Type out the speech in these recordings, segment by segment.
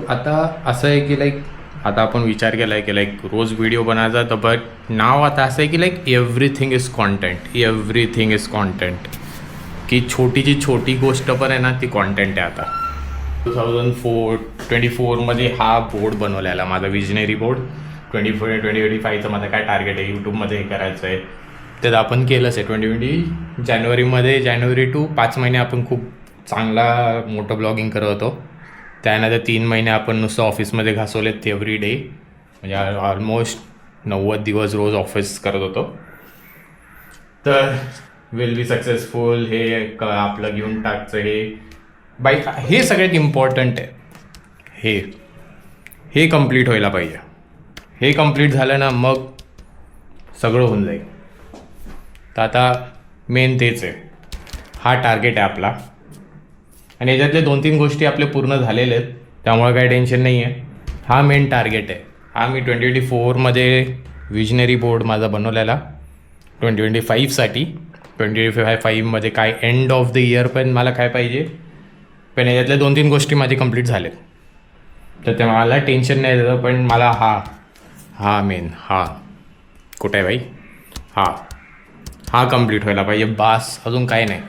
आता असं आहे की लाईक आता आपण विचार केला आहे की लाईक रोज व्हिडिओ बनायचा, तर बट नाव आता असं आहे की like everything is content, everything is content. की छोटीची छोटी गोष्ट पण आहे ना, ती कॉन्टेंट आहे आता. 2024मध्ये हा बोर्ड बनवलेला माझा विजनरी बोर्ड. 2025चं माझं काय टार्गेट आहे, यूट्यूबमध्ये हे करायचं आहे, तर आपण केलंच आहे. 2020 जानेवारीमध्ये, जानेवारी टू 5 महिने आपण खूप चांगला मोठं ब्लॉगिंग करत होतो. त्यानंतर 3 महिने आपण नुसतं ऑफिसमध्ये घासवलेत एव्हरी डे, म्हणजे ऑलमोस्ट 90 दिवस रोज ऑफिस करत होतो. तर विल बी सक्सेसफुल हे आपलं घेऊन टाकचं हे बाईक, हे सगळ्यात इम्पॉर्टंट आहे. हे कम्प्लीट व्हायला पाहिजे. हे कम्प्लीट झालं ना, मग सगळं होऊन जाईल. तर आता मेन तेच आहे, हा टार्गेट आहे आपला. आणि याच्यातले 2-3 गोष्टी आपले पूर्ण झालेले आहेत, त्यामुळे काही टेन्शन नाही आहे. हा मेन टार्गेट आहे. हा मी 2024मध्ये विजनरी बोर्ड माझा बनवलेला 2025साठी. 2025मध्ये काय एंड ऑफ द इयर पण मला काय पाहिजे, पण याच्यातल्या 2-3 गोष्टी माझी कंप्लीट झालेत, तर ते मला टेन्शन नाही देतं. पण मला हा मेन कुठे आहे भाई, हा कंप्लीट व्हायला पाहिजे, बास, अजून काय नाही.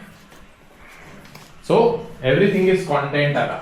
सो एव्हरीथिंग इज कॉन्टेंट आता.